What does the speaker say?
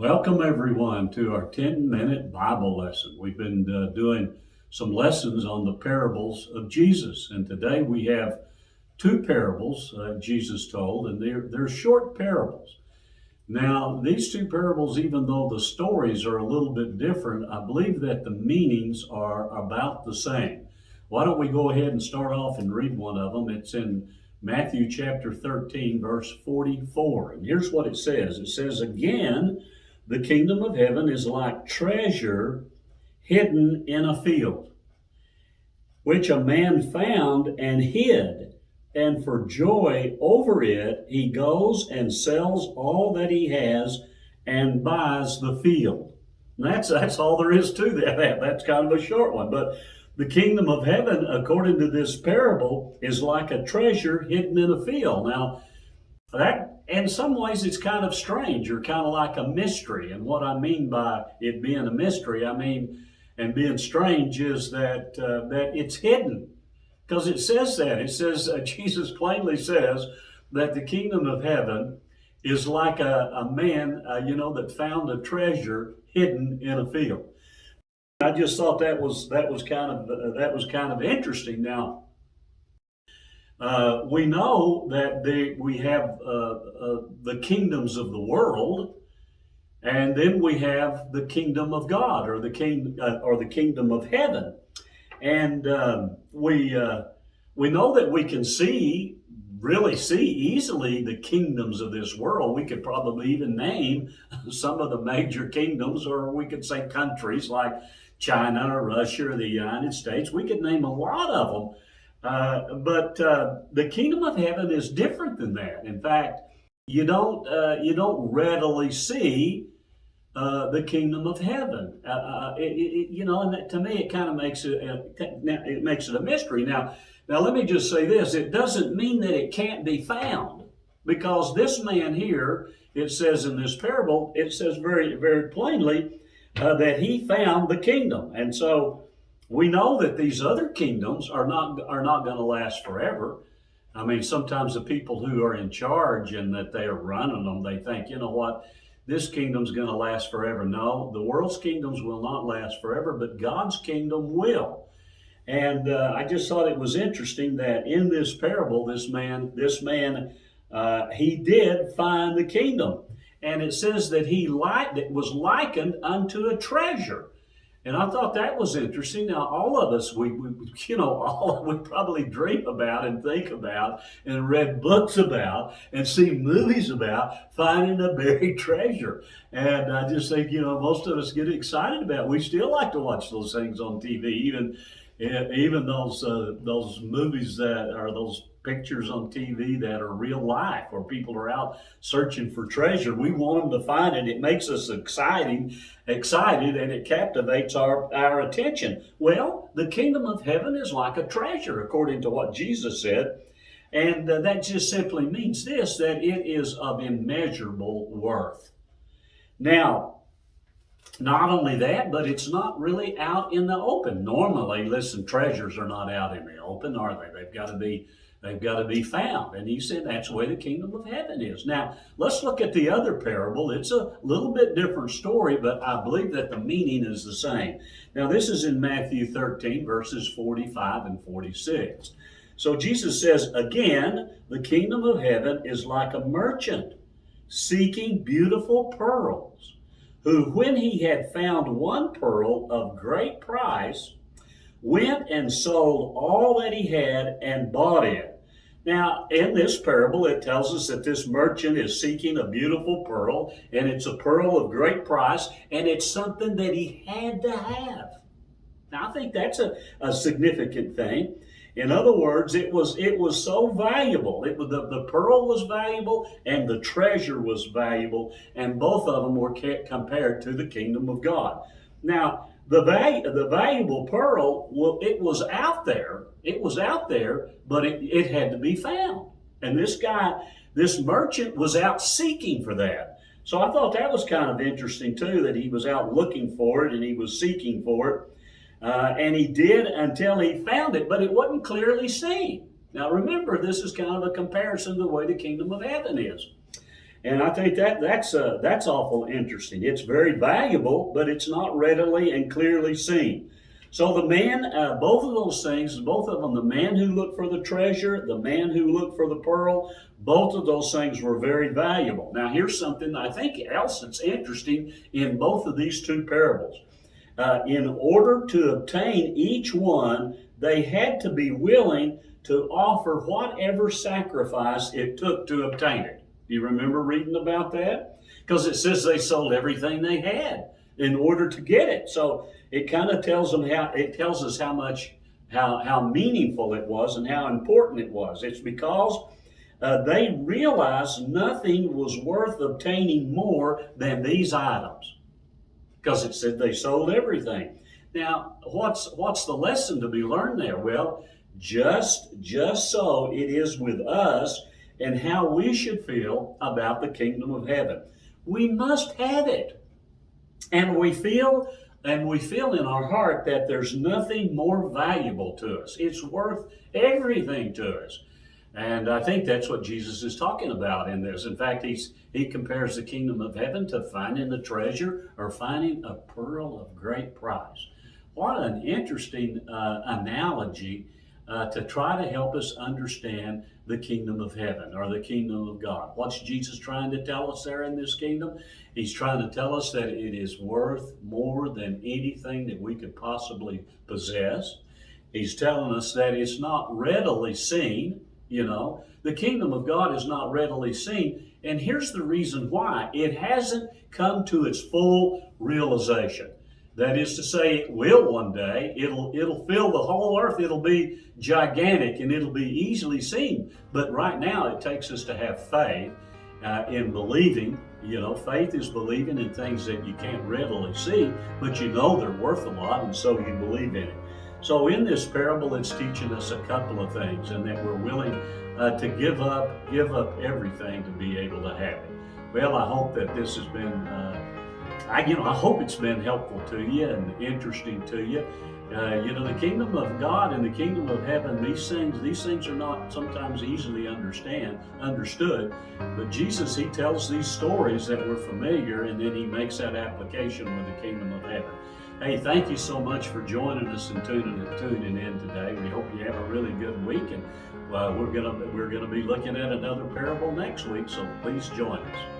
Welcome, everyone, to our 10-minute Bible lesson. We've been doing some lessons on the parables of Jesus, and today we have two parables Jesus told, and they're short parables. Now, these two parables, even though the stories are a little bit different, I believe that the meanings are about the same. Why don't we go ahead and start off and read one of them? It's in Matthew chapter 13, verse 44. And here's what it says. It says, "Again, the kingdom of heaven is like treasure hidden in a field, which a man found and hid. And for joy over it, he goes and sells all that he has and buys the field." And that's all there is to that. That's kind of a short one. But the kingdom of heaven, according to this parable, is like a treasure hidden in a field. Now, that, in some ways, it's kind of strange or kind of like a mystery. And what I mean by it being a mystery, and being strange, is that it's hidden. Because it says that. It says, Jesus plainly says that the kingdom of heaven is like a man, that found a treasure hidden in a field. I just thought that was kind of interesting. Now, we know that we have the kingdoms of the world, and then we have the kingdom of God, or the kingdom of heaven. And we know that we can really see easily the kingdoms of this world. We could probably even name some of the major kingdoms, or we could say countries like China or Russia or the United States. We could name a lot of them. But the kingdom of heaven is different than that. In fact, you don't readily see the kingdom of heaven. And that, to me, it kind of makes it a mystery. Now, let me just say this: it doesn't mean that it can't be found, because this man here, it says in this parable, it says very, very plainly that he found the kingdom, and so we know that these other kingdoms are not going to last forever. I mean, sometimes the people who are in charge and that they are running them, they think, you know what, this kingdom's going to last forever. No, the world's kingdoms will not last forever, but God's kingdom will. And I just thought it was interesting that in this parable, this man, he did find the kingdom, and it says that it was likened unto a treasure. And I thought that was interesting. Now, all of us, we probably dream about and think about and read books about and see movies about finding a buried treasure. And I just think, most of us get excited about it. We still like to watch those things on TV, even those movies that are those pictures on TV that are real life, where people are out searching for treasure. We want them to find it. It makes us excited, and it captivates our attention. Well, the kingdom of heaven is like a treasure, according to what Jesus said. And that just simply means this, that it is of immeasurable worth. Now, not only that, but it's not really out in the open. Normally, listen, treasures are not out in the open, are they? They've got to be found. And he said that's the way the kingdom of heaven is. Now, let's look at the other parable. It's a little bit different story, but I believe that the meaning is the same. Now, this is in Matthew 13, verses 45 and 46. So Jesus says, "Again, the kingdom of heaven is like a merchant seeking beautiful pearls, who, when he had found one pearl of great price, went and sold all that he had and bought it." Now, in this parable, it tells us that this merchant is seeking a beautiful pearl, and it's a pearl of great price, and it's something that he had to have. Now, I think that's a significant thing. In other words, it was so valuable. The pearl was valuable, and the treasure was valuable, and both of them were compared to the kingdom of God. Now, the valuable pearl, well, it was out there. It was out there, but it had to be found. And this merchant was out seeking for that. So I thought that was kind of interesting too, that he was out looking for it and he was seeking for it. And he did until he found it, but it wasn't clearly seen. Now remember, this is kind of a comparison to the way the kingdom of heaven is. And I think that's awful interesting. It's very valuable, but it's not readily and clearly seen. So the man, both of those things, both of them, the man who looked for the treasure, the man who looked for the pearl, both of those things were very valuable. Now here's something I think else that's interesting in both of these two parables. In order to obtain each one, they had to be willing to offer whatever sacrifice it took to obtain it. You remember reading about that? Because it says they sold everything they had in order to get it. So it kind of tells us how much, how meaningful it was and how important it was. It's because they realized nothing was worth obtaining more than these items, because it said they sold everything. Now, what's the lesson to be learned there? Well, just so it is with us and how we should feel about the kingdom of heaven. We must have it. And we feel in our heart that there's nothing more valuable to us. It's worth everything to us. And I think that's what Jesus is talking about in this. In fact, he compares the kingdom of heaven to finding the treasure or finding a pearl of great price. What an interesting analogy to try to help us understand the kingdom of heaven or the kingdom of God. What's Jesus trying to tell us there in this kingdom? He's trying to tell us that it is worth more than anything that we could possibly possess. He's telling us that it's not readily seen. The kingdom of God is not readily seen. And here's the reason why. It hasn't come to its full realization. That is to say, it will one day. It'll fill the whole earth. It'll be gigantic and it'll be easily seen. But right now, it takes us to have faith in believing. Faith is believing in things that you can't readily see, but they're worth a lot, and so you believe in it. So in this parable, it's teaching us a couple of things, and that we're willing to give up everything to be able to have it. Well, I hope that this has been, I hope it's been helpful to you and interesting to you. The kingdom of God and the kingdom of heaven, these things are not sometimes easily understood. But Jesus, he tells these stories that we're familiar, and then he makes that application with the kingdom of heaven. Hey, thank you so much for joining us and tuning in today. We hope you have a really good week, and we're gonna be looking at another parable next week. So please join us.